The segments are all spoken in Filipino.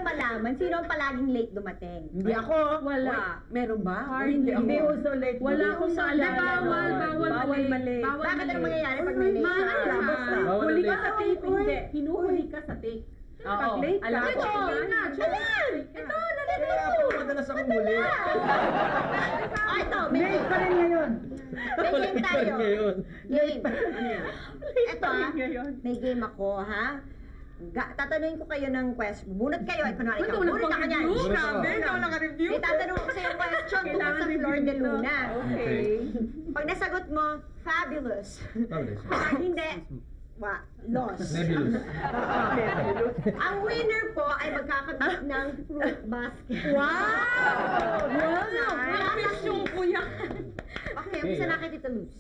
malaman sino ang palaging late dumating. Hindi ako. Wala. Meron ba? Hardly. Hindi ako. Hindi uso late. Wala akong maalala. Bawal mali. Bakit anong mangyayari pag may late Mahal ka? ka. Basta. Huli ka sa tape, hindi. Hinuhuli ka sa tape. Pag late ka, Alam ko. Ito! Ayan! Ito! Kaya ako madalas akong huli. Oh, ito! May late pa rin ngayon. game tayo. Ngayon. Game. Ito Ngayon. may game ako, ha? Tatanungin ko kayo ng question. Bunot kayo. Ay, kunwari ikaw. Ito, Bunot ka kanyan. nagpag-review. Grabe, ikaw naka-review. Itatanong ko sa'yo question tungkol sa Flor de Luna. Okay. Pag nasagot mo, fabulous. Pag hindi, lost. Nebulous. Ang winner po ay magkakabit ng fruit basket. Wow! Wala Mission ko yan. Okay, umpisa na kay Tita Luz.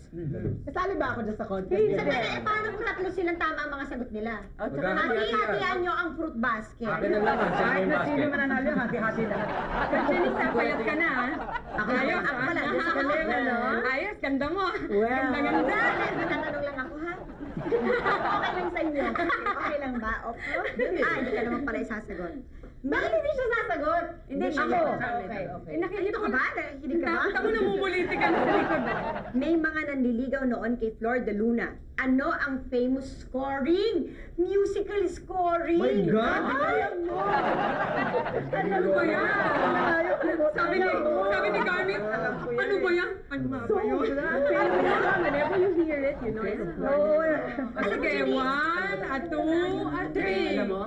Kasali ba ako dyan sa contest? Sabi paano kung tatlo silang tama ang mga sagot nila? Hati-hatian nyo ang fruit basket. Akin na lang ang Kahit same na sino basket. mananalo, hati-hati lahat. Actually, sapayat ka na, ha? Ako pala, ah. Diyos ko Galing, ano? Ayos, ganda mo. Well. Ganda. Natatanong lang ako, ha? Okay lang sa inyo. Okay lang ba? Okay. Hindi ka naman pala isasagot. Bakit hindi siya sasagot? Hindi ako. Okay, okay. Nakikita ka ba? Nakikinig ka ba? Nakita mo namumuliti ka na sa likod. May mga nanliligaw noon kay Flor de Luna. Ano ang famous scoring? Musical scoring! My God! Ano ba yan? Sabi ni Garnet, ano ba yan? Ano ba yun? Whenever you hear it, you know it's Flor. Sige, 1, 2, 3. Alam mo?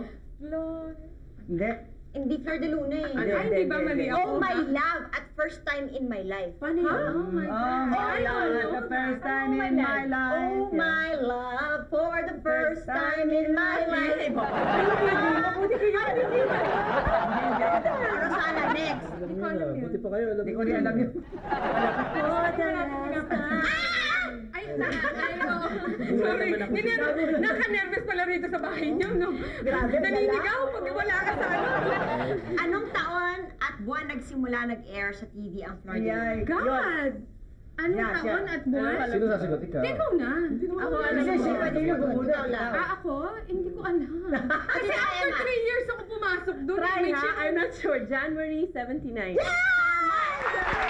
Hindi. Hindi Flor de Luna eh. Ay, hindi ba mali ako? Oh my love at first time in my life. Paano yun? Oh my Oh my God, the first time in my life. Oh my love for the first time in my life. Ano sana next? Buti pa kayo. Hindi ko rin alam yun. For the last time. Ay, sorry. Naka-nervous pala rito sa bahay niyo, no? Naninigaw pag wala ka sa ano. Anong taon at buwan nagsimula nag-air sa TV ang Flor de Luna? God! Anong Yeah, taon yeah. at buwan? Sino sasagot? Ikaw. Ikaw na. Ako, Kasi siya pa din Ikaw lang. Ako? Hindi ko alam. Kasi Ate after Emma. 3 years ako pumasok doon. Try May ha, shit. I'm not sure. January 79.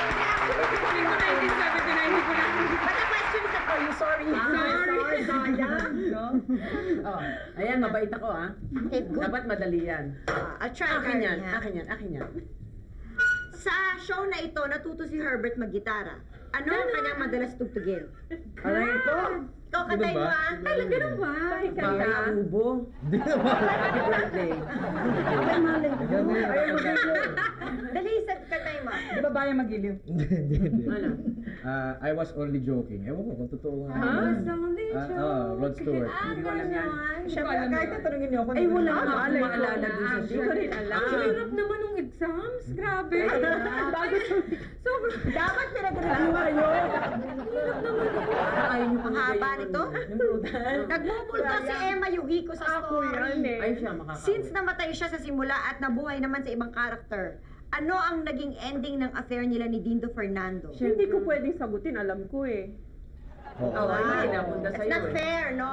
Actually, sabi ko 1979, hindi ko na. But the question is for you, sorry. Sorry, sayang. No? Oh, ayan, mabait ako, ha? Okay, good. Dapat madali yan. I'll try Akin yan, ha? akin yan, akin yan. Sa show na ito, natuto si Herbert maggitara. Ano ang kanyang madalas tugtugin? Aray ito. Ikaw, kantayin mo ah. Talaga na ba? Bakay ang ubo. Hindi naman. Happy birthday. Ay, malay ko. Ayaw mag-iliw. Dali, kantayin mo. Di ba bayang mag-iliw? Hindi. Ano? I was only joking. Ewan ko kung totoo nga. Rod Stewart. Hindi ko alam yan. Siyempre, kahit tatanungin niyo ako. Ay, wala Ah, nga akong malay ko. maalala dun sa Hindi show. ko rin alam. Ang hirap naman ng exams. Grabe. Bago Sobrang Dapat pinag-review kayo. Parang ayaw niyo Ang haba nito. Nagmumulto si Emma Yugiko sa story. Ay, siya makakauwi. Since namatay siya sa simula at nabuhay naman sa ibang karakter, ano ang naging ending ng affair nila ni Dindo Fernando? Hindi ko pwedeng sagutin, alam ko eh. Oo. Ay, napunta It's sa'yo not eh. fair, no?